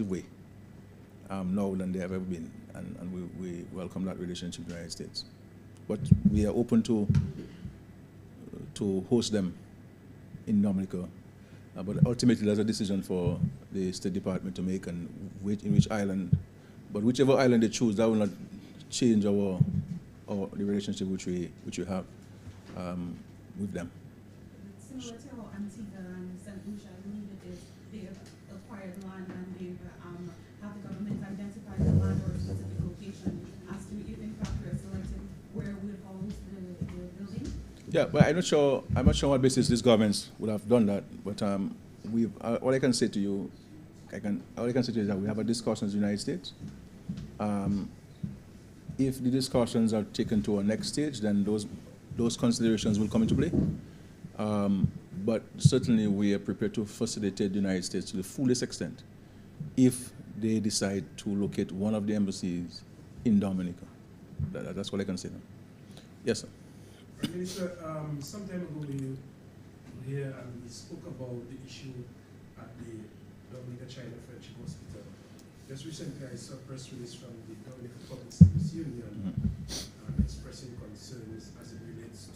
way now than they have ever been, and we welcome that relationship with the United States. But we are open to host them in Dominica. But ultimately, there's a decision for the State Department to make, and in which island. But whichever island they choose, that will not change our the relationship which we have with them. Similar to how Antigua and St. Lucia, I believe it is, they have acquired land and they've have the government identified the land or a specific location as to if in fact we're selected where we'll house the building. Yeah, but I'm not sure on what basis these governments would have done that. But all I can say to you, is that we have a discussion in the United States. If the discussions are taken to a next stage, then those considerations will come into play. But certainly we are prepared to facilitate the United States to the fullest extent if they decide to locate one of the embassies in Dominica. That's what I can say now. Yes, sir. Minister, some time ago we were here and we spoke about the issue at the Dominica China Friendship Hospital. Just recently I saw a press release from the Dominica Public Service Union expressing concerns as it relates to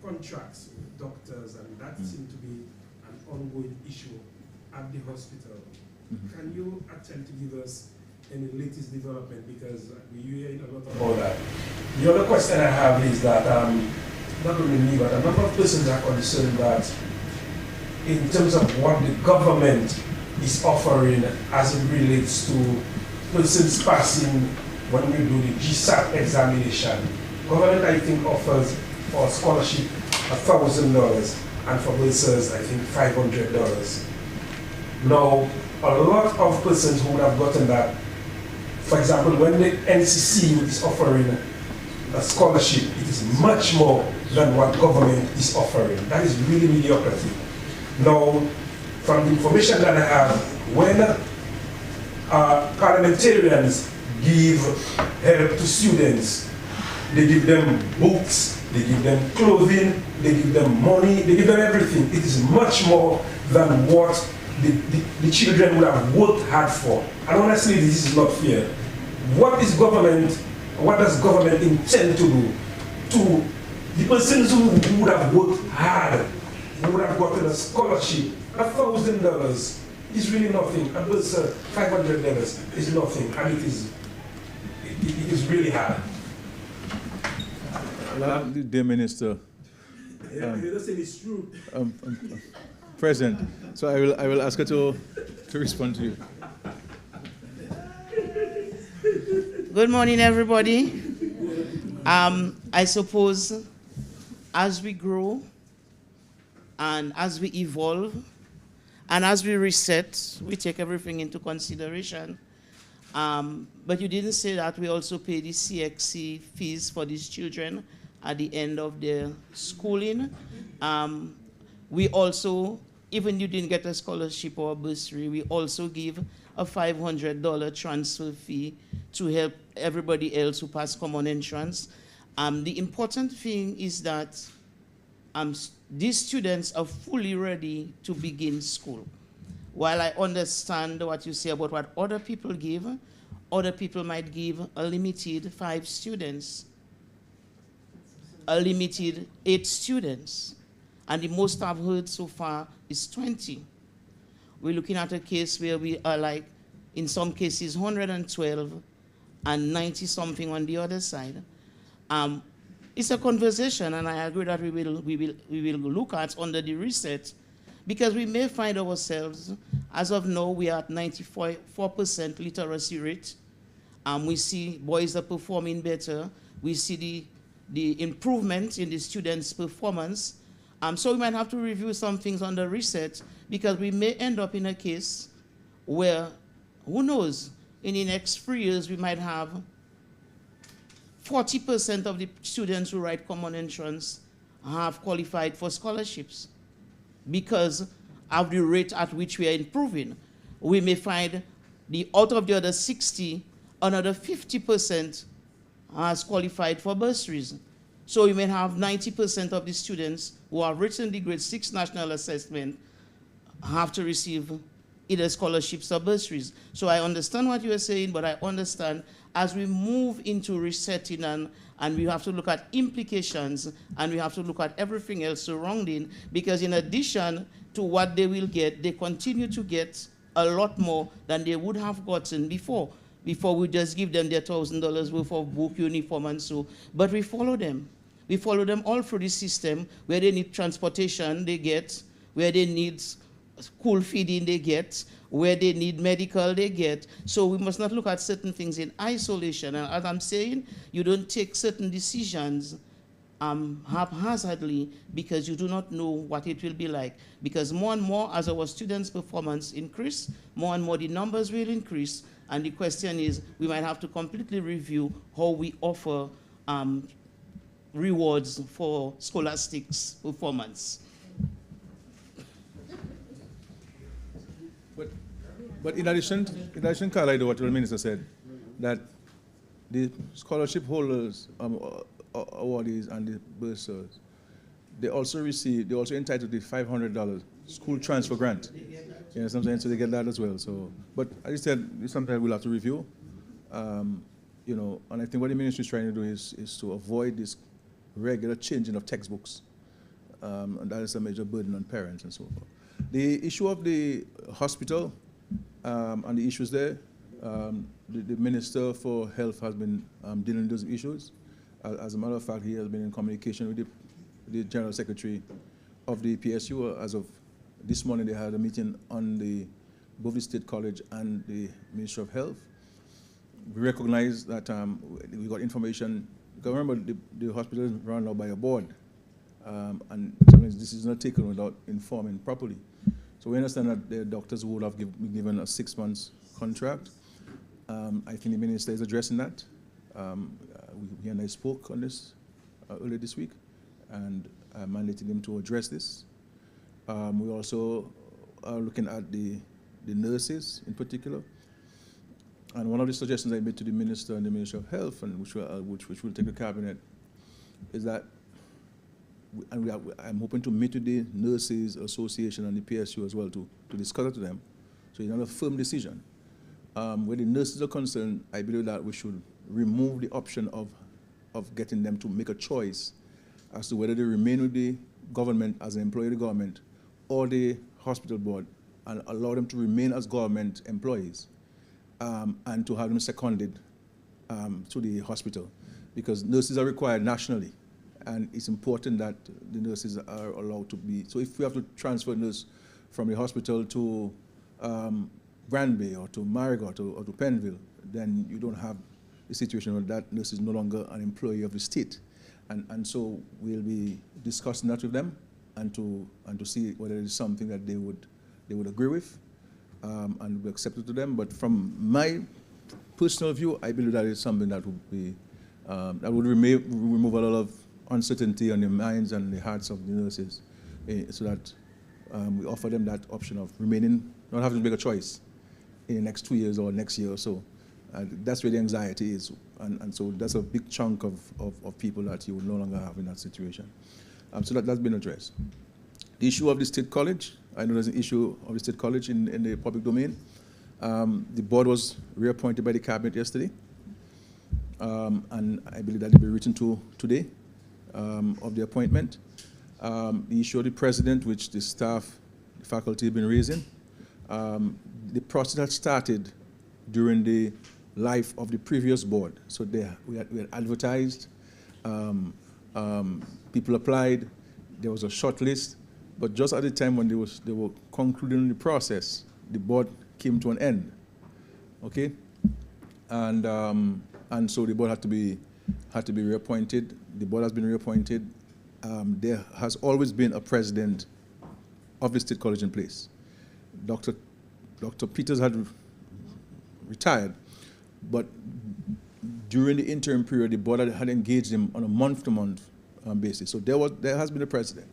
contracts with doctors, and that seemed to be an ongoing issue at the hospital. Can you attempt to give us any latest development, because we hear a lot about that? The other question I have is that not only me, but a number of persons are concerned that in terms of what the government is offering as it relates to persons passing when we do the GSAT examination, government I think offers for scholarship $1,000 and for bursars I think $500. Now, a lot of persons who would have gotten that, for example, when the NCC is offering a scholarship, it is much more than what government is offering. That is really mediocrity. Now, from the information that I have, when parliamentarians give help to students, they give them books, they give them clothing, they give them money, they give them everything. It is much more than what the children would have worked hard for. And honestly, this is not fair. What does government intend to do to the persons who would have worked hard, who would have gotten a scholarship? $1,000 is really nothing. A bursar, $500 is nothing, and it is really hard. The dear Minister, it's true. President, so I will ask her to respond to you. Good morning, everybody. I suppose as we grow and as we evolve and as we reset, we take everything into consideration. But you didn't say that we also pay the CXC fees for these children at the end of their schooling. We also, even you didn't get a scholarship or a bursary, we also give a $500 transfer fee to help everybody else who pass common entrance. The important thing is that these students are fully ready to begin school. While I understand what you say about what other people give, other people might give a limited 5 students, a limited 8 students, and the most I've heard so far is 20. We're looking at a case where we are like, in some cases, 112 and 90-something on the other side. It's a conversation, and I agree that we will look at under the reset, because we may find ourselves, as of now, we are at 94% literacy rate. We see boys are performing better. We see the improvement in the students' performance. So we might have to review some things on the reset, because we may end up in a case where, who knows, in the next 3 years we might have 40% of the students who write common entrance have qualified for scholarships because of the rate at which we are improving. We may find out of the other 60, another 50% has qualified for bursaries. So we may have 90% of the students who have written the grade 6 national assessment have to receive either scholarships or bursaries. So I understand what you are saying, but I understand as we move into resetting and we have to look at implications and we have to look at everything else surrounding, because in addition to what they will get, they continue to get a lot more than they would have gotten before. Before we just give them their $1,000 worth of book, uniform, and so. But we follow them. We follow them all through the system. Where they need transportation, they get. Where they need school feeding, they get. Where they need medical, they get. So we must not look at certain things in isolation. And as I'm saying, you don't take certain decisions haphazardly because you do not know what it will be like. Because more and more, as our students' performance increase, more and more the numbers will increase. And the question is, we might have to completely review how we offer rewards for scholastics performance. But in addition, Carl, I do what the minister said, that the scholarship holders, awardees, and the bursars, they also entitled to the $500 school transfer grant. You know what I'm saying? So they get that as well. So, but as I said, sometimes we'll have to review. You know, and I think what the ministry is trying to do is to avoid this regular changing of textbooks, and that is a major burden on parents and so forth. The issue of the hospital and the issues there, the Minister for Health has been dealing with those issues. As a matter of fact, he has been in communication with the General Secretary of the PSU. As of this morning, they had a meeting on both the State College and the Ministry of Health. We recognize that we got information, because remember, the hospital is run out by a board, and sometimes this is not taken without informing properly. So we understand that the doctors would have been given a 6 months contract. I think the minister is addressing that. He and I spoke on this earlier this week, and I mandated him to address this. We also are looking at the nurses in particular. And one of the suggestions I made to the minister and the Ministry of Health, and which will take the cabinet, is that I'm hoping to meet with the Nurses Association and the PSU as well to discuss it to them. So it's not a firm decision. Where the nurses are concerned, I believe that we should remove the option of getting them to make a choice as to whether they remain with the government as an employee of the government or the hospital board, and allow them to remain as government employees, and to have them seconded to the hospital, because nurses are required nationally. And it's important that the nurses are allowed to be. So if we have to transfer a nurse from the hospital to Granby or to Marigot or to Penville, then you don't have the situation where that nurse is no longer an employee of the state. And so we'll be discussing that with them and to see whether it's something that they would agree with and be accepted to them. But from my personal view, I believe that is something that would be that would remove a lot of uncertainty on the minds and the hearts of the nurses, so that we offer them that option of remaining, not having to make a choice in the next 2 years or next year or so. That's where the anxiety is, and so that's a big chunk of people that you will no longer have in that situation. So that's been addressed. The issue of the State College, I know there's an issue of the State College in the public domain. The board was reappointed by the cabinet yesterday, and I believe that will be written to today of the appointment. The issue of the president, which the staff, the faculty have been raising, the process had started during the life of the previous board. So we had advertised, people applied, there was a short list, but just at the time when they were concluding the process, the board came to an end. Okay, and so the board had to be reappointed. The board has been reappointed. There has always been a president of the State College in place. Dr. Peters had retired, but during the interim period, the board had engaged him on a month-to-month basis. So there has been a president,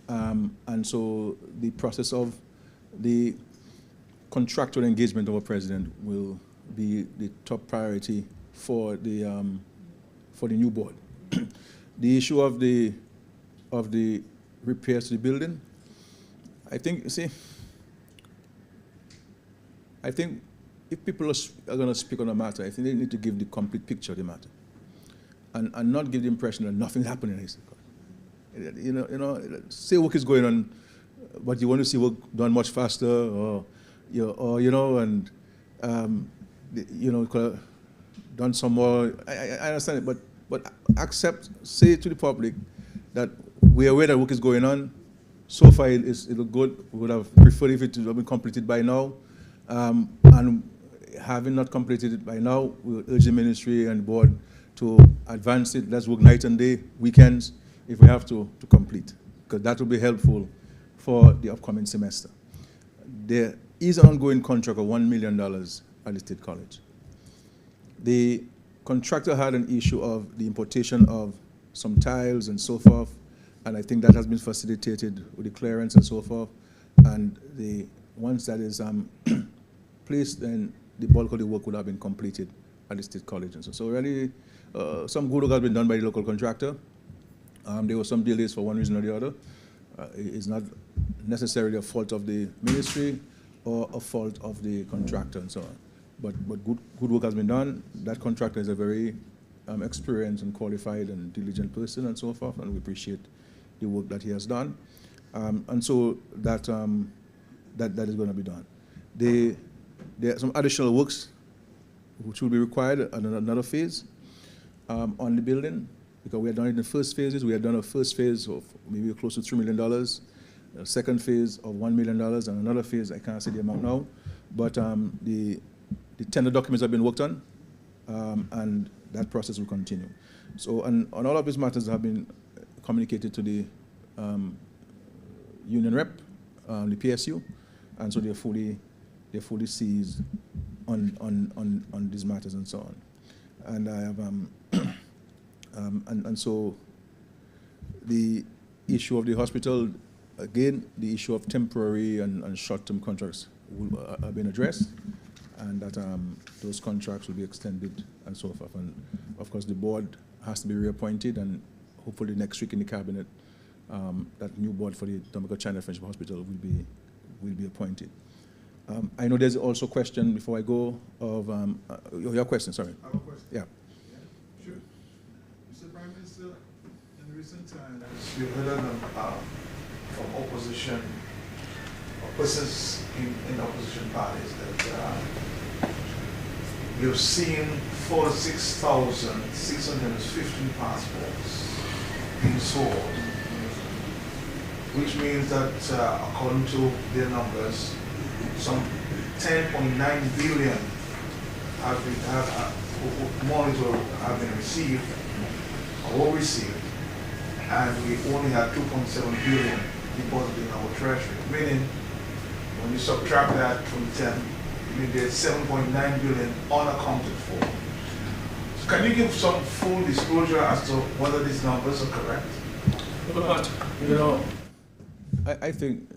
and so the process of the contractual engagement of a president will be the top priority for the new board. The issue of the repairs to the building, I think, see, I think if people are going to speak on a matter, I think they need to give the complete picture of the matter, and not give the impression that nothing's happening in Eastern Court. Say work is going on, but you want to see work done much faster, or could have done some more. I understand it, but say to the public that we are aware that work is going on. So far, it'll good. We would have preferred if it would have been completed by now. And having not completed it by now, we will urge the ministry and the board to advance it. Let's work night and day, weekends, if we have to complete, because that will be helpful for the upcoming semester. There is an ongoing contract of $1 million at the State College. The contractor had an issue of the importation of some tiles and so forth, and I think that has been facilitated with the clearance and so forth. And once that is placed, then the bulk of the work would have been completed at the State College. And so really, some good work has been done by the local contractor. There were some delays for one reason or the other. It's not necessarily a fault of the ministry or a fault of the contractor and so on. But good work has been done. That contractor is a very experienced and qualified and diligent person and so forth, and we appreciate the work that he has done. And so that is going to be done. There are some additional works which will be required at another phase on the building, because we had done it in the first phases. We had done a first phase of maybe close to $3 million, a second phase of $1 million, and another phase, I can't say the amount now, but the tender documents have been worked on, and that process will continue. So, and all of these matters have been communicated to the union rep, the PSU, and so they're fully seized on these matters and so on. And I have and so the issue of the hospital, again, the issue of temporary and short-term contracts have been addressed, and that those contracts will be extended and so forth. And of course, the board has to be reappointed, and hopefully next week in the cabinet, that new board for the Dominica China Friendship Hospital will be appointed. I know there's also a question before I go of your question. Sorry. I have a question. Yeah. Sure. Mr. Prime Minister, in recent times, we've heard from opposition, or persons in opposition parties, that we've seen 46,615 passports being sold, which means that, according to their numbers, some 10.9 billion monies have been received or were received, and we only had 2.7 billion deposited in our treasury. Meaning, when you subtract that from 10, I mean there's 7.9 billion unaccounted for. So can you give some full disclosure as to whether these numbers are correct? But, I think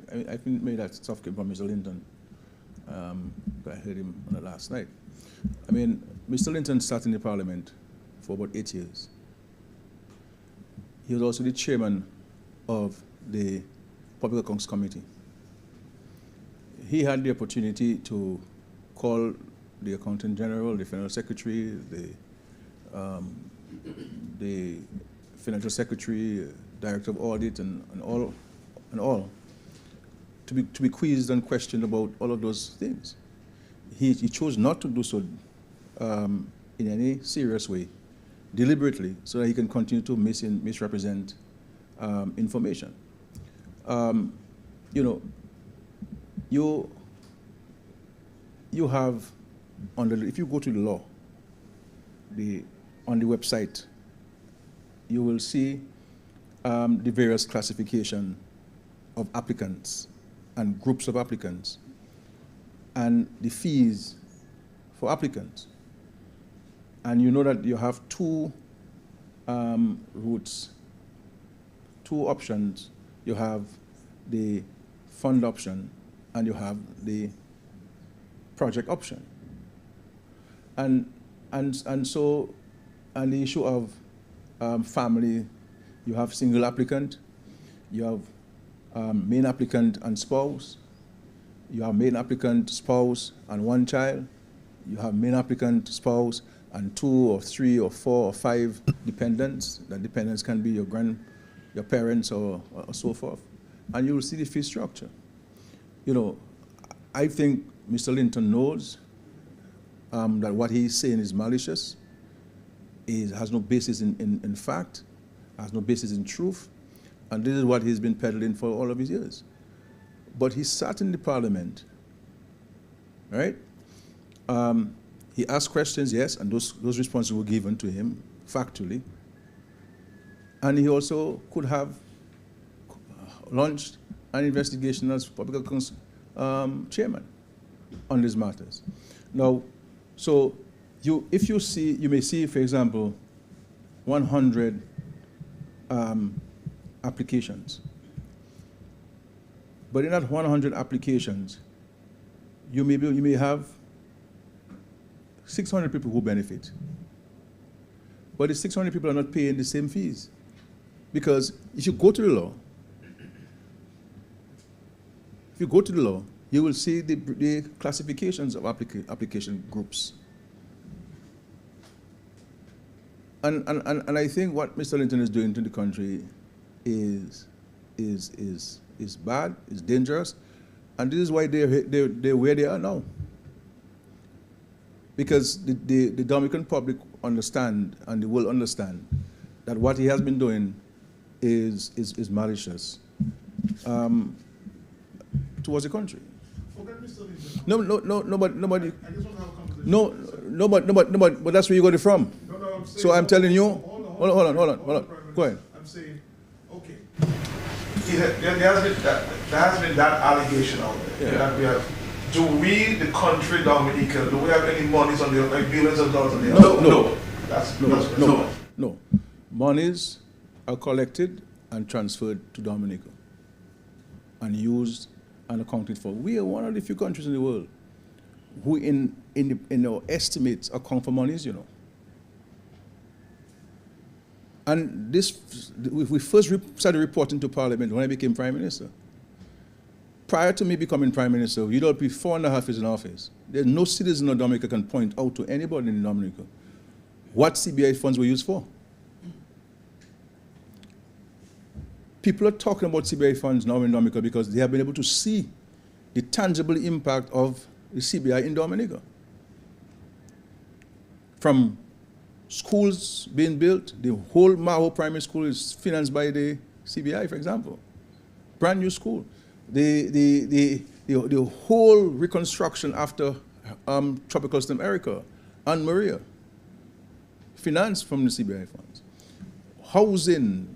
maybe that stuff came from Mr. Linton. I heard him on it last night. I mean, Mr. Linton sat in the parliament for about 8 years. He was also the chairman of the Public Accounts Committee. He had the opportunity to call the Accountant General, the Financial Secretary, the Financial Secretary, Director of Audit, and all to be quizzed and questioned about all of those things. He chose not to do so in any serious way, deliberately, so that he can continue to misrepresent information. You have, if you go to the law, on the website, you will see the various classification of applicants and groups of applicants, and the fees for applicants. And you know that you have two routes, two options. You have the fund option and you have the project option. And the issue of family, you have single applicant, you have main applicant and spouse, you have main applicant, spouse, and one child. You have main applicant, spouse, and 2 or 3 or 4 or 5 dependents. The dependents can be your parents or so forth. And you will see the fee structure. You know, I think Mr. Linton knows that what he's saying is malicious, has no basis in fact, has no basis in truth, and this is what he's been peddling for all of his years. But he sat in the parliament, right? He asked questions, yes, and those responses were given to him factually. And he also could have launched an investigation as public accounts chairman on these matters. Now, so if you see, you may see, for example, 100 applications. But in that 100 applications, you may have 600 people who benefit. But the 600 people are not paying the same fees. Because if you go to the law, you will see the classifications of application groups. And I think what Mr. Linton is doing to the country is bad, is dangerous, and this is why they're where they are now. Because the Dominican public understand, and they will understand, that what he has been doing is malicious towards the country. Forget Mr. Linton. Nobody. I just want to have a conversation. Nobody, but that's where you got it from. No, I'm saying, So I'm telling you, hold on. Go ahead. I'm saying, okay. There has been that allegation out there, Yeah. that we have. Do we, the country Dominica, do we have any monies on the, like billions of dollars on the No. Monies are collected and transferred to Dominica and used and accounted for. We are one of the few countries in the world who in our estimates account for monies, you know. And this, we first started reporting to Parliament when I became Prime Minister. Prior to me becoming Prime Minister, you'd all be 4.5 years in office. There's no citizen of Dominica can point out to anybody in Dominica what CBI funds were used for. People are talking about CBI funds now in Dominica because they have been able to see the tangible impact of the CBI in Dominica. From schools being built, the whole Maho Primary School is financed by the CBI, for example. Brand new school. The whole reconstruction after Tropical Storm Erica and Maria, financed from the CBI funds. Housing,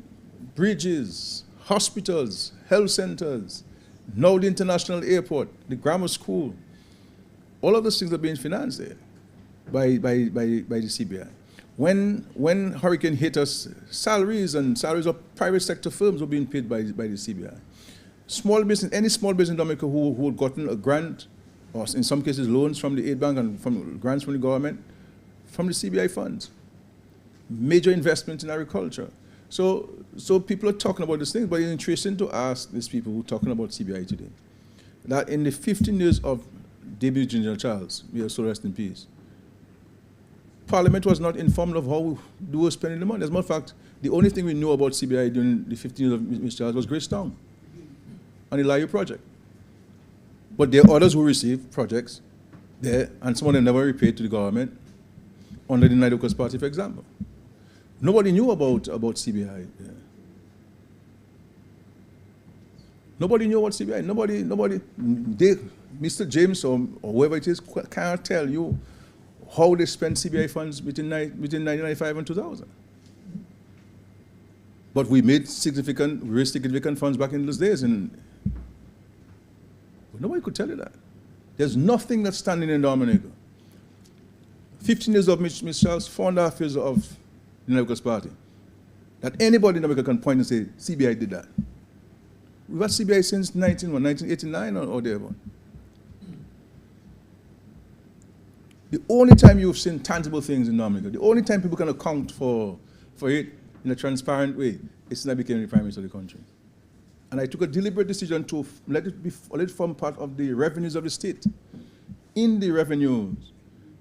bridges, hospitals, health centers, now the international airport, the grammar school, all of those things are being financed there by the CBI. When hurricane hit us, salaries of private sector firms were being paid by the CBI. Small business, any small business in Dominica who had gotten a grant, or in some cases loans from the aid bank and from grants from the government, from the CBI funds. Major investments in agriculture. So people are talking about these things, but it's interesting to ask these people who are talking about CBI today, that in the 15 years of David Ginger Charles, may his soul rest in peace, Parliament was not informed of how they were spending the money. As a matter of fact, the only thing we knew about CBI during the 15 years of Mr. Charles was Greystown and the Layu project. But there are others who received projects there, and some of them never repaid to the government under the Nidocus Party, for example. Nobody knew about CBI. Yeah. Nobody knew about CBI. Mr. James or whoever it is can't tell you how they spent CBI funds between 1995 and 2000. But we made significant funds back in those days, but nobody could tell you that. There's nothing that's standing in Dominica. 15 years of Mr. Charles, 4.5 years of the Nidocus Party, that anybody in Dominica can point and say, CBI did that. We've had CBI since 1989 or thereabout. The only time you've seen tangible things in Dominica, the only time people can account for it in a transparent way, is when I became the Prime Minister of the country. And I took a deliberate decision to let it form part of the revenues of the state. In the revenues,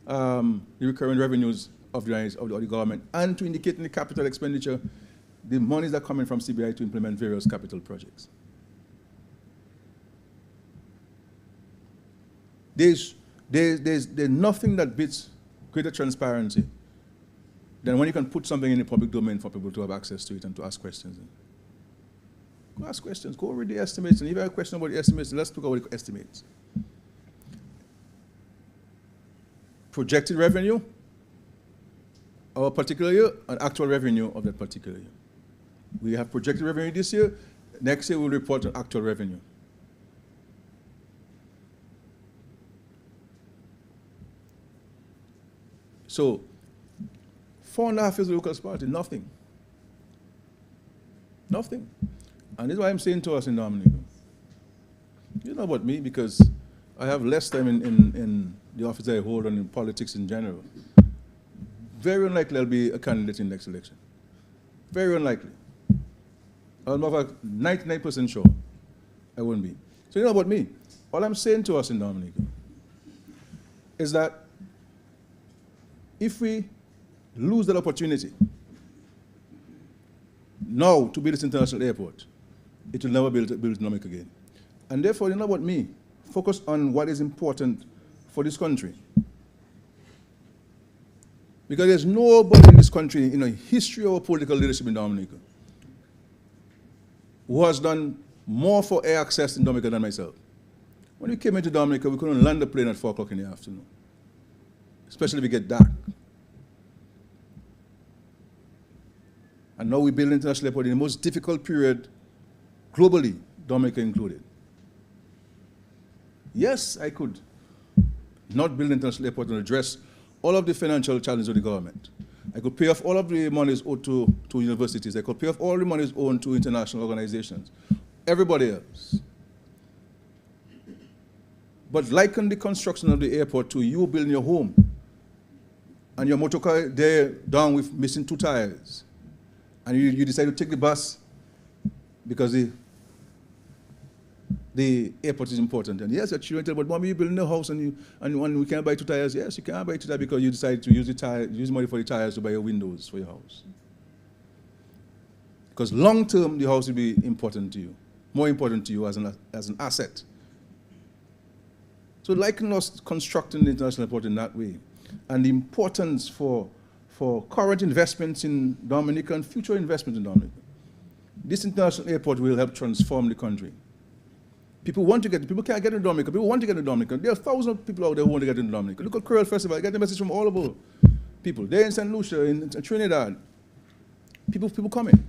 the recurring revenues of the government, and to indicate in the capital expenditure the monies that are coming from CBI to implement various capital projects. There's nothing that beats greater transparency than when you can put something in the public domain for people to have access to it and to ask questions. Go ask questions, go read the estimates, and if you have a question about the estimates, let's talk about the estimates. Projected revenue of a particular year and actual revenue of that particular year. We have projected revenue this year, next year we'll report on actual revenue. So, 4.5 years of local party, nothing. Nothing. And this is why I'm saying to us in Dominica, you know about me, because I have less time in the office I hold and in politics in general. Very unlikely I'll be a candidate in the next election. Very unlikely. I'm about 99% sure I won't be. So you know about me. All I'm saying to us in Dominica is that if we lose that opportunity now to build this international airport, it will never build economic again. And therefore, you know what me, focus on what is important for this country. Because there's nobody in this country in a history of political leadership in Dominica who has done more for air access in Dominica than myself. When we came into Dominica, we couldn't land the plane at 4 o'clock in the afternoon, especially if it get dark. And now we build an international airport in the most difficult period globally, Dominica included. Yes, I could not build an international airport and address all of the financial challenges of the government. I could pay off all of the monies owed to universities. I could pay off all the monies owed to international organizations. Everybody else. But liken the construction of the airport to you building your home and your motor car there down with missing 2 tires. And you decide to take the bus because the airport is important. And yes, your children tell, but mommy, you're building a house and we can't buy 2 tires. Yes, you can't buy 2 tires because you decided to use money for the tires to buy your windows for your house. Because long term, the house will be important to you, more important to you as an asset. So liken us constructing the international airport in that way, and the importance for current investments in Dominica and future investments in Dominica. This international airport will help transform the country. People can't get into Dominica. People want to get into Dominica. There are thousands of people out there who want to get into Dominica. Look at Curl Festival. I get the message from all over people. They're in St. Lucia, in Trinidad. People coming.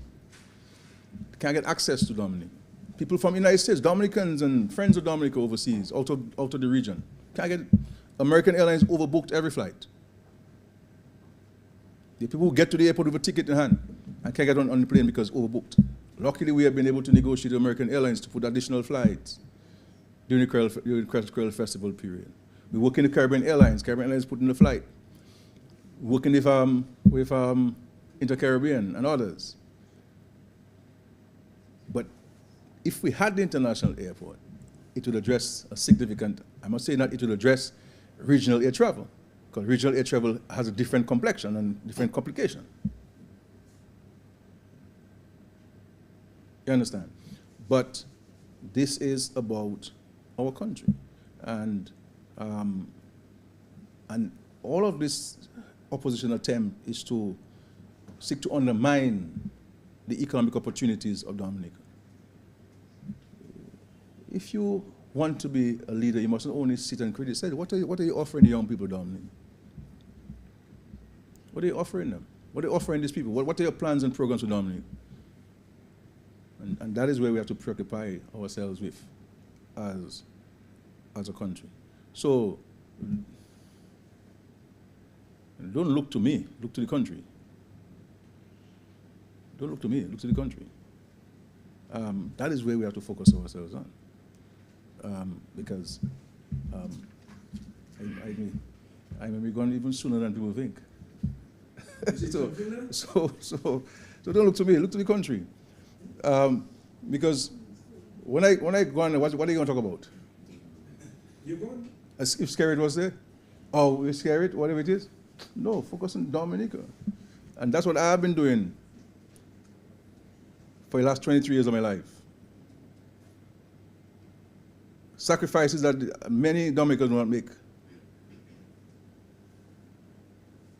Can't get access to Dominica. People from the United States, Dominicans and friends of Dominica overseas, out of the region. Can't get. American Airlines overbooked every flight. The people who get to the airport with a ticket in hand and can't get on the plane because overbooked. Luckily, we have been able to negotiate with American Airlines to put additional flights during the Curl Festival period. We work in the Caribbean Airlines. Caribbean Airlines put in the flight. Working with Inter-Caribbean and others. But if we had the international airport, it would address a significant, I'm not saying that it would address regional air travel, because regional air travel has a different complexion and different complication. You understand? But this is about our country. And all of this opposition attempt is to seek to undermine the economic opportunities of Dominica. If you want to be a leader, you mustn't only sit and criticize. What are you offering the young people, Dominica? What are you offering them? What are you offering these people? What are your plans and programs for Dominica? And that is where we have to preoccupy ourselves with as a country. So don't look to me, look to the country. Don't look to me, look to the country. That is where we have to focus ourselves on. Because I may be gone even sooner than people think. So don't look to me, look to the country. Because When I go on, what are you going to talk about? You're going? As if Skerrit was there? Oh, Skerrit, whatever it is? No, focus on Dominica. And that's what I've been doing for the last 23 years of my life. Sacrifices that many Dominicans will not make.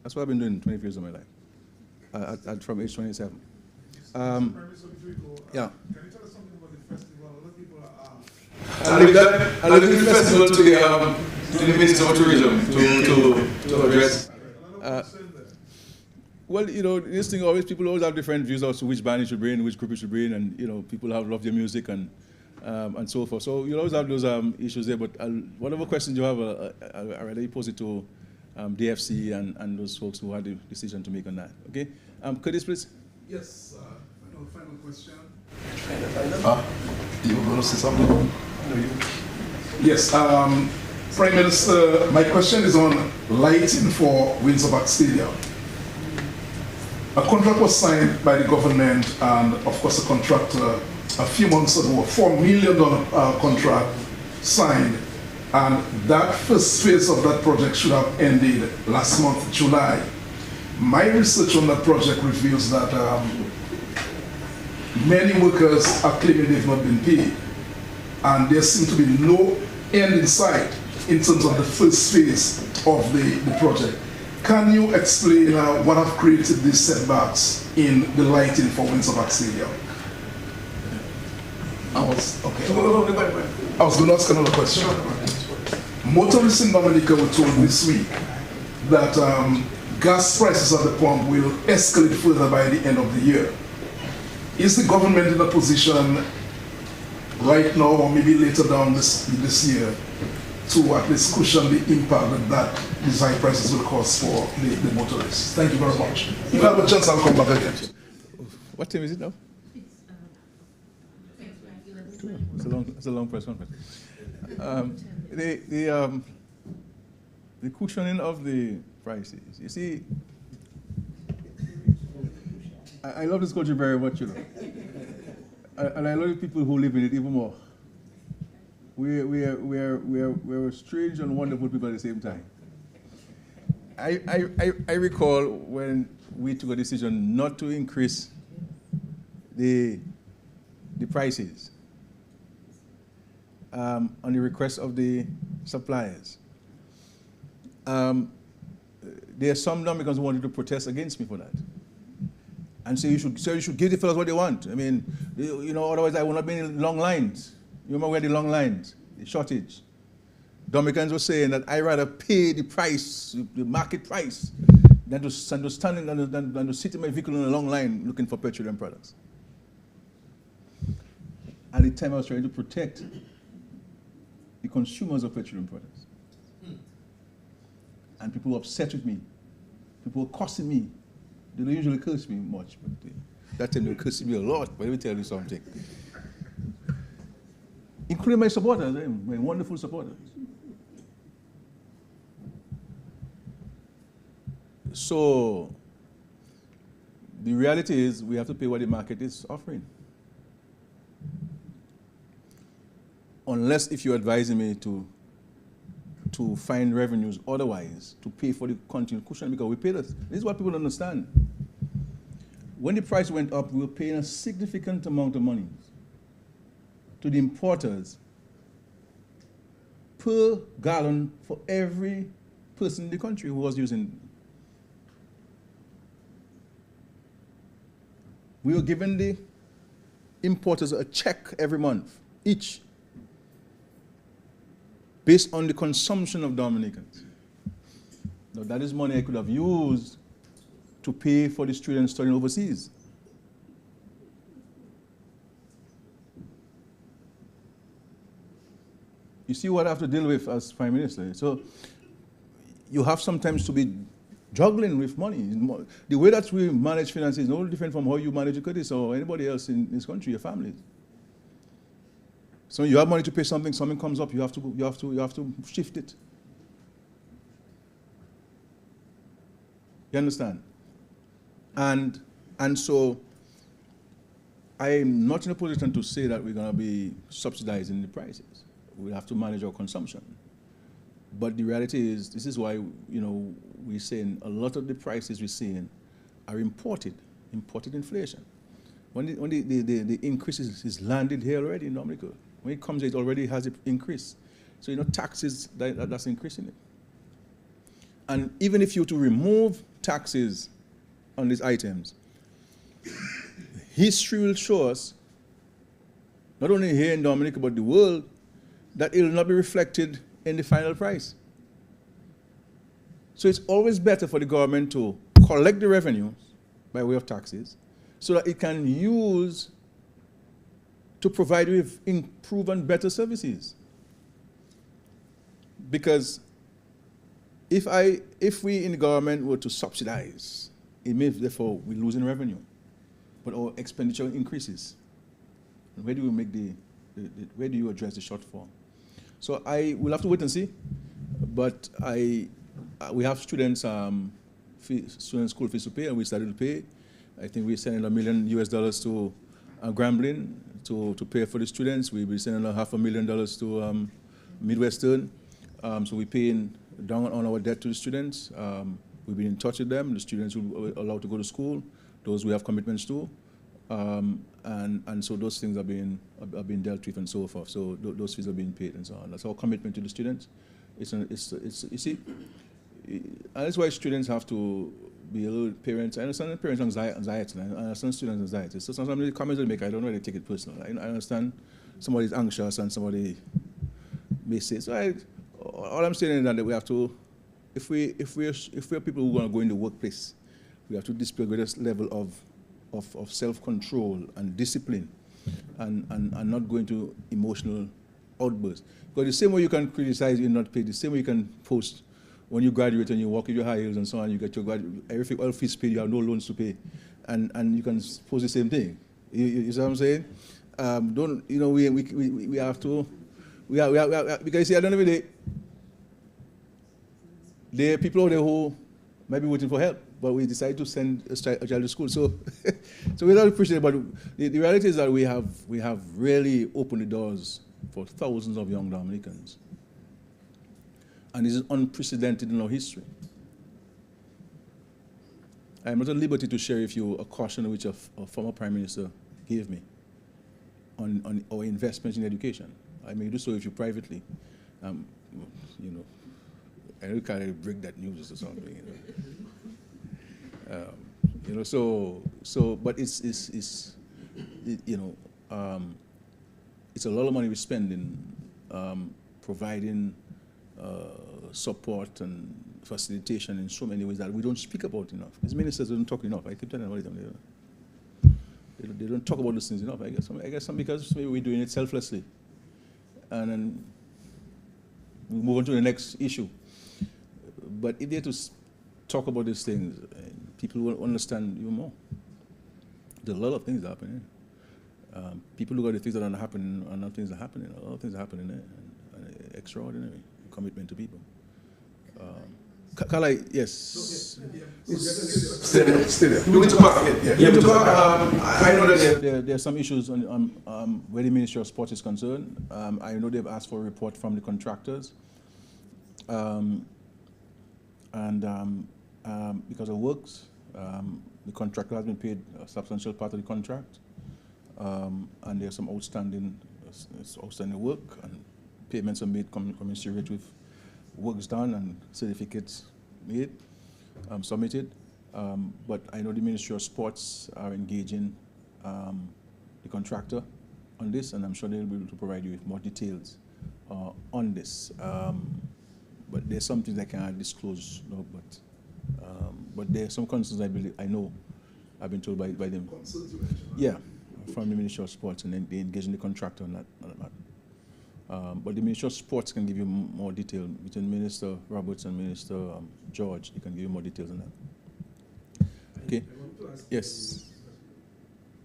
That's what I've been doing 23 years of my life, from age 27. Yeah. Can you tell us something about the festival? A lot of people are I'll leave the festival to the Minister of Tourism to address. Well, you know, this thing always, people always have different views as to which band you should bring, which group you should bring, and, you know, people love their music and so forth. So you always have those issues there, but whatever questions you have, I'll rather pose it to DFC and those folks who had the decision to make on that. Okay? Curtis, please. Yes, final question. You were going to say something? No, you. Yes, Prime Minister, my question is on lighting for Windsor Park Stadium. A contract was signed by the government and, of course, the contractor a few months ago, a $4 million contract signed, and that first phase of that project should have ended last month, July. My research on that project reveals that many workers are claiming they've not been paid, and there seems to be no end in sight in terms of the first phase of the project. Can you explain what have created these setbacks in the lighting for Windsor Park Stadium? I was going to ask another question. Motorists in Dominica were told this week that gas prices at the pump will escalate further by the end of the year. Is the government in a position right now, or maybe later down this year, to at least cushion the impact that these high prices will cause for the motorists? Thank you very much. If I have a chance, I'll come back again. What time is it now? It's a long press conference. The cushioning of the prices. You see, I love this country very much, you know, and I love the people who live in it even more. We're strange and wonderful people at the same time. I recall when we took a decision not to increase the prices on the request of the suppliers. There are some Dominicans who wanted to protest against me for that, and say you should give the fellows what they want. I mean, you know, otherwise I will not be in long lines. You remember where the long lines, the shortage. Dominicans were saying that I rather pay the price, the market price, than to stand than to sit in my vehicle in a long line looking for petroleum products. At the time I was trying to protect the consumers of petroleum products. And people were upset with me. People were cursing me. They don't usually curse me much, but that time they were cursing me a lot. But let me tell you something. Including my supporters, my wonderful supporters. So the reality is we have to pay what the market is offering. Unless if you're advising me to find revenues otherwise, to pay for the continued cushion, because we pay this. This is what people understand. When the price went up, we were paying a significant amount of money to the importers per gallon for every person in the country who was using. We were giving the importers a check every month, each, based on the consumption of Dominicans. Now that is money I could have used to pay for the students studying overseas. You see what I have to deal with as Prime Minister. So you have sometimes to be juggling with money. The way that we manage finances is no different from how you manage your Curtis or anybody else in this country, your family. So you have money to pay something comes up, you have to shift it. You understand? And so I'm not in a position to say that we're going to be subsidizing the prices. We have to manage our consumption. But the reality is, this is why, you know, we're saying a lot of the prices we're seeing are imported inflation. When the increase is landed here already in Dominica, when it comes, it already has an increase. So, you know, taxes, that's increasing it. And even if you were to remove taxes on these items, history will show us, not only here in Dominica, but the world, that it will not be reflected in the final price. So it's always better for the government to collect the revenues by way of taxes so that it can use to provide you with improved and better services. Because if we in the government were to subsidize, it means therefore we're losing revenue, but our expenditure increases. And where do we make where do you address the shortfall? So we'll have to wait and see, but we have students, student school fees to pay, and we started to pay. I think we're sending $1 million to Grambling to pay for the students. We'll be sending $500,000 to Midwestern. So we're paying down on our debt to the students. We've been in touch with them. The students will be allowed to go to school, those we have commitments to. And so those things are being dealt with and so forth. So those fees are being paid and so on. That's our commitment to the students. You see, and that's why students have to be a little parents. I understand parents' anxiety. I understand students' anxiety. So some of the comments they make, I don't really take it personal. I understand somebody's anxious and somebody may say. So all I'm saying is that we have to, if we're people who want to go in the workplace, we have to display a greater level of self-control and discipline, and not go into emotional outbursts. Because the same way you can criticize you not pay, the same way you can post when you graduate and you walk with your high heels and so on, you get your everything, all fees paid, you have no loans to pay, and you can post the same thing. You see what I'm saying? We have to, because you see, at the end of the day, there are people out there who might be waiting for help, but we decided to send a child to school. So we don't appreciate it, but the reality is that we have really opened the doors for thousands of young Dominicans. And this is unprecedented in our history. I am not at liberty to share with you a caution which a former Prime Minister gave me on our investment in education. I may do so with you privately. I don't kind of break that news or something. But it's a lot of money we spend in providing support and facilitation in so many ways that we don't speak about enough. These ministers don't talk enough. I keep telling them they don't talk about those things enough. I guess because maybe we're doing it selflessly, and then we move on to the next issue. But if they're to talk about these things, people will understand even more. There's a lot of things happening. People look at the things that are not happening, and other things are happening. A lot of things are happening there, and extraordinary commitment to people. Kala, yes. Stay there. You want to talk? I know that there are some issues on where the Ministry of Sport is concerned. I know they've asked for a report from the contractors. Because of works, the contractor has been paid a substantial part of the contract, and there's some outstanding work, and payments are made commensurate with works done and certificates made, submitted. But I know the Ministry of Sports are engaging the contractor on this, and I'm sure they'll be able to provide you with more details on this. But there's some things I cannot disclose, no, but there are some concerns I know I've been told by them. Yeah, from the Ministry of Sports, and then they engage in the contractor on that. But the Ministry of Sports can give you more detail. Between Minister Roberts and Minister George, they can give you more details on that. Okay? Yes.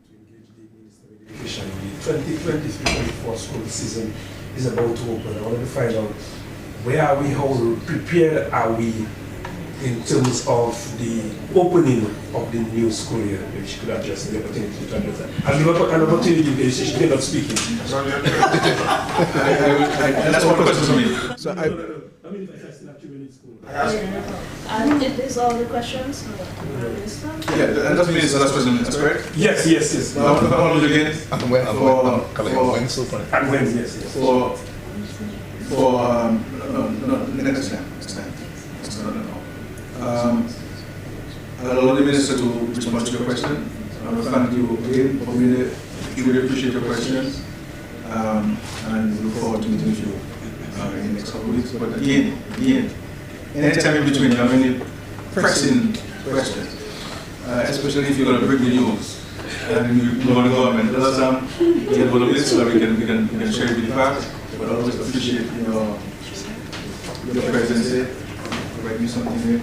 To engage the Minister of Education, the 2023-24 school season is about to open. I wanted to find out where are we, how prepared are we in terms of the opening of the new school year, if she could address the opportunity to address that. I'll give her an opportunity because she cannot speak. That's one question for me. So No. I mean, if I still have children in school. It is all the questions. yeah, and that means the last question. That's correct. Yes. How long again? And when, yes. For next time. I'll allow the minister to respond to your question. I will thank you again for being there. We really appreciate your questions, and we look forward to meeting with you in the next couple of weeks. But again, anytime in between, you have any pressing questions, especially if you're going to bring the news and you go to the government. Let us get hold of this so that we can share it with the fact. But I always appreciate your presence here. Write me something here.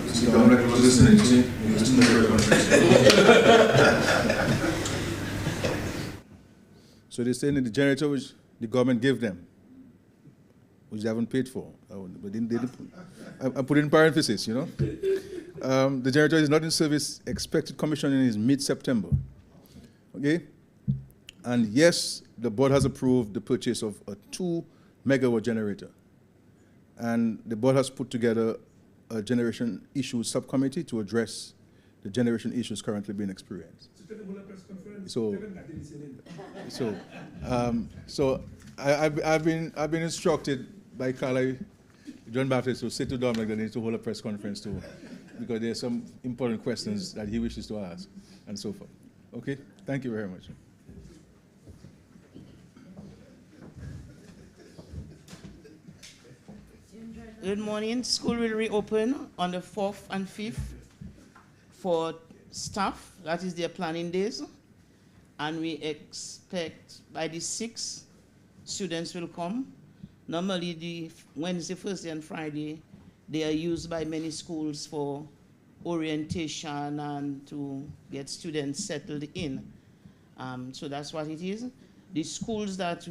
See, Dominic was listening, see? He was listening to your So they're saying that the generator which the government gave them, which they haven't paid for. But I put it in parentheses, you know. The generator is not in service. Expected commissioning is mid-September. Okay? And yes, the board has approved the purchase of a 2-megawatt generator. And the board has put together a generation issues subcommittee to address the generation issues currently being experienced. I've been instructed by Carla John Baptist to say to Dominic that they need to hold a press conference too, because there are some important questions that he wishes to ask, and so forth. Okay, thank you very much. Good morning. School will reopen on the 4th and 5th for staff. That is their planning days. And we expect by the 6th, students will come. Normally, the Wednesday, Thursday, and Friday, they are used by many schools for orientation and to get students settled in. So that's what it is. The schools that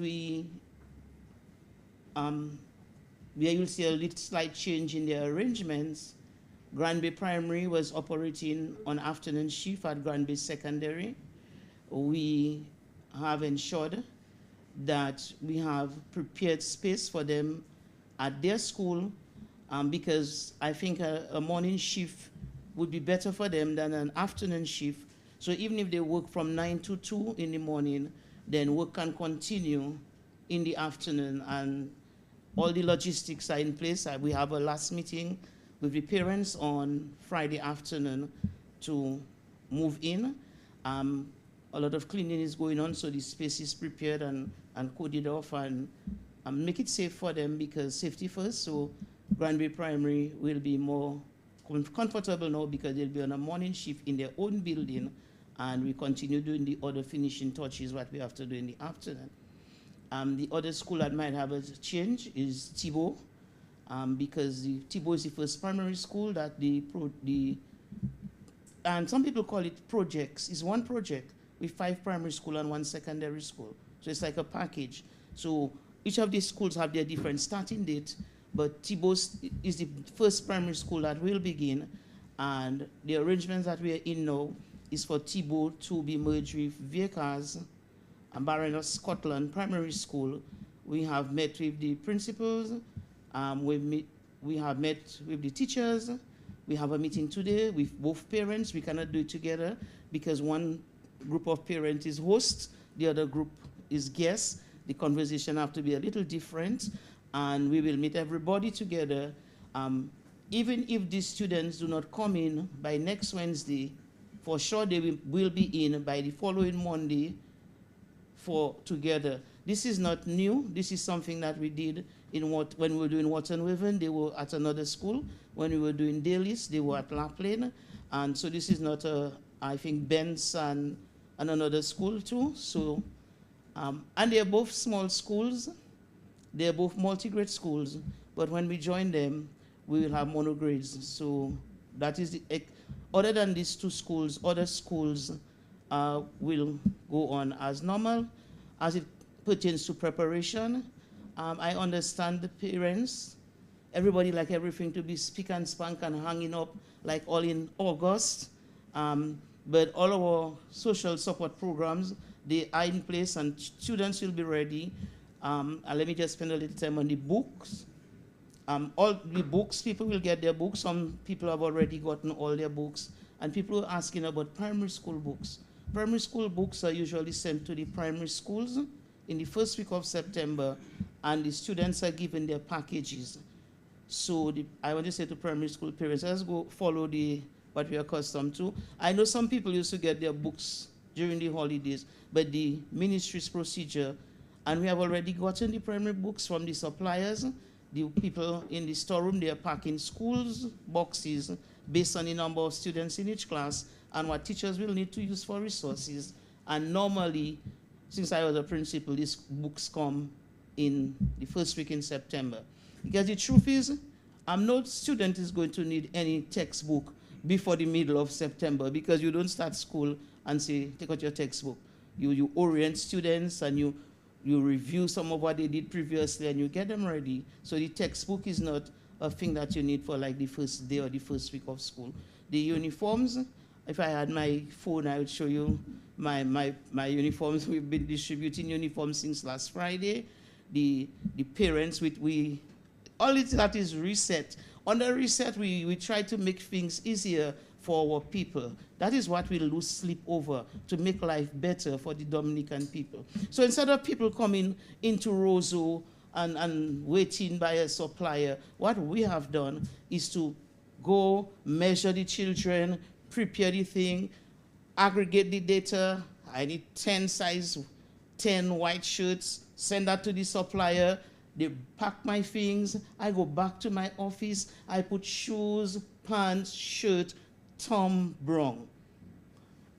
where you'll see a little slight change in their arrangements. Granby Primary was operating on afternoon shift at Granby Secondary. We have ensured that we have prepared space for them at their school because I think a morning shift would be better for them than an afternoon shift. So even if they work from 9 to 2 in the morning, then work can continue in the afternoon, and all the logistics are in place. We have a last meeting with the parents on Friday afternoon to move in. A lot of cleaning is going on, so the space is prepared and coded off and make it safe for them, because safety first. So Granby Primary will be more comfortable now because they'll be on a morning shift in their own building, and we continue doing the other finishing touches what we have to do in the afternoon. The other school that might have a change is Thibault, because Thibault is the first primary school that and some people call it projects. It's one project with 5 primary school and 1 secondary school. So it's like a package. So each of these schools have their different starting date, but Thibault is the first primary school that will begin, and the arrangements that we are in now is for Thibault to be merged with Vickers and Baroness Scotland Primary School. We have met with the principals, we have met with the teachers. We have a meeting today with both parents. We cannot do it together because one group of parents is hosts, the other group is guests. The conversation have to be a little different, and we will meet everybody together. Even if these students do not come in by next Wednesday, for sure they will be in by the following Monday together. This is not new. This is something that we did when we were doing Wharton Wyvern. They were at another school. When we were doing Dailies, they were at Laplane. And so this is not I think Ben's and another school too. So, and they're both small schools. They're both multi-grade schools. But when we join them, we will have monogrades. So that is other than these 2 schools, other schools will go on as normal. As it pertains to preparation, I understand the parents everybody like everything to be spick and spank and hanging up like all in August. But all our social support programs, they are in place and students will be ready. And let me just spend a little time on the books. All the books, people will get their books. Some people have already gotten all their books. And people are asking about primary school books. Primary school books are usually sent to the primary schools in the first week of September, and the students are given their packages. So I want to say to primary school parents, let's go follow what we are accustomed to. I know some people used to get their books during the holidays, but the ministry's procedure, and we have already gotten the primary books from the suppliers. The people in the storeroom, they are packing schools boxes based on the number of students in each class and what teachers will need to use for resources. And normally, since I was a principal, these books come in the first week in September. Because the truth is, no student is going to need any textbook before the middle of September, because you don't start school and say, take out your textbook. You orient students and you review some of what they did previously and you get them ready. So the textbook is not a thing that you need for like the first day or the first week of school. The uniforms, if I had my phone, I would show you my uniforms. We've been distributing uniforms since last Friday. The parents, all that is reset. On the reset, we try to make things easier for our people. That is what we lose sleep over, to make life better for the Dominican people. So instead of people coming into Roseau and waiting by a supplier, what we have done is to go measure the children, prepare the thing, aggregate the data. I need 10 white shirts, send that to the supplier. They pack my things. I go back to my office. I put shoes, pants, shirt, Tom Brown.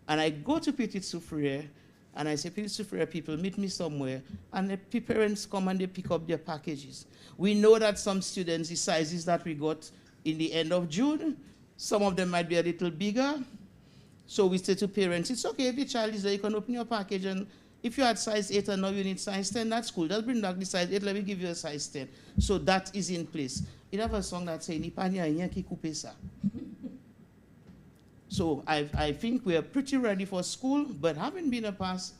And I go to Petit Soufriere, and I say, Petit Soufriere people, meet me somewhere. And the parents come and they pick up their packages. We know that some students, the sizes that we got in the end of June, some of them might be a little bigger. So we say to parents, it's okay, if your child is there, you can open your package, and if you had size 8 and now you need size 10, that's cool. Just bring back the size 8, let me give you a size 10. So that is in place. You have a song that says, so I think we are pretty ready for school, but having been a past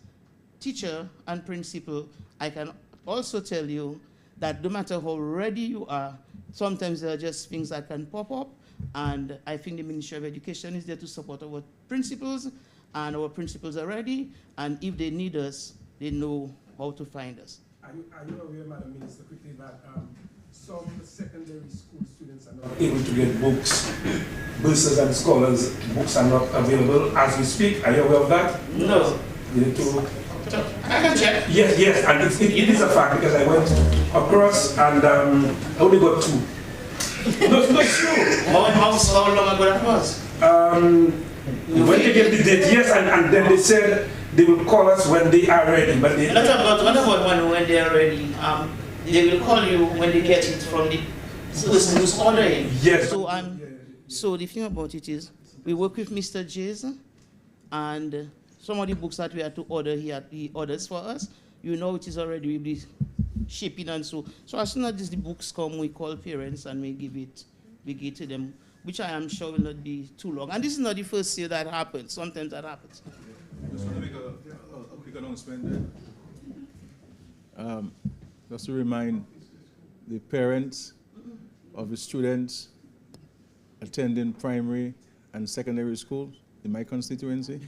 teacher and principal, I can also tell you that no matter how ready you are, sometimes there are just things that can pop up, and I think the Ministry of Education is there to support our principals, and our principals are ready, and if they need us, they know how to find us. Are you aware, Madam Minister, quickly, that some secondary school students are not able to get books? Bursars and scholars, books are not available as we speak. Are you aware of that? No. You need to... I can check. Yes, and it is a fact, because I went across and I only got 2. No, it's true. How long ago that was? When they get the date, yes, and then they said they will call us when they are ready. But they... What about when they are ready? They will call you when they get it from the person who's ordering. Yes. So the thing about it is, we work with Mr. J's, and some of the books that we had to order, he orders for us. You know it is already with the shipping and so. So as soon as the books come, we call parents and we give it to them, which I am sure will not be too long. And this is not the first year that happens. Sometimes that happens. Just want to make a quick announcement there. Just to remind the parents of the students attending primary and secondary schools in my constituency.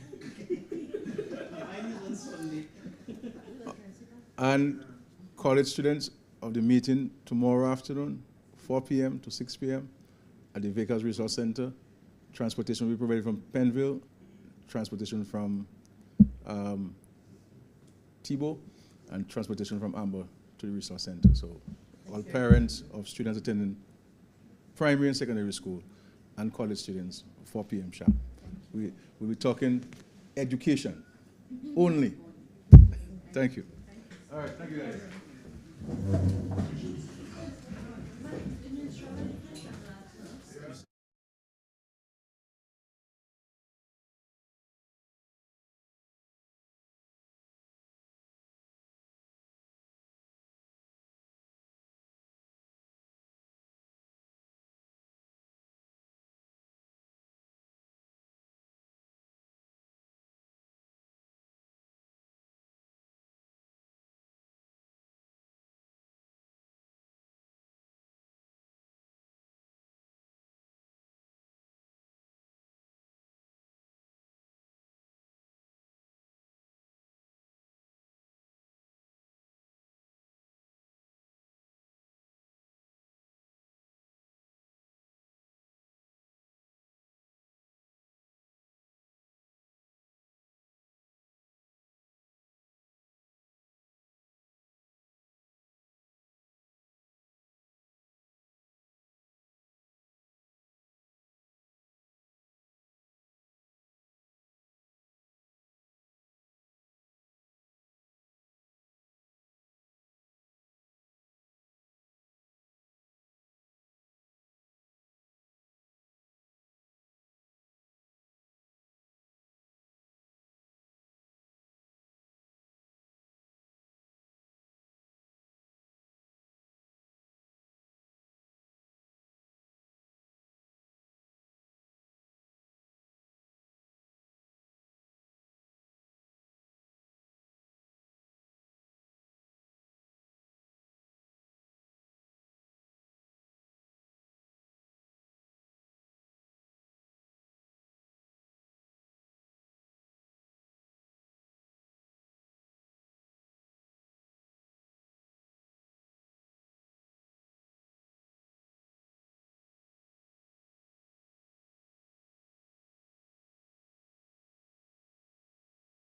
And college students of the meeting tomorrow afternoon, 4 p.m. to 6 p.m. at the Vehicles Resource Center. Transportation will be provided from Penville, transportation from Thibault, and transportation from Amber to the Resource Center. So all parents of students attending primary and secondary school and college students, 4 p.m. sharp. We'll be talking education only. Thank you. All right, thank you guys.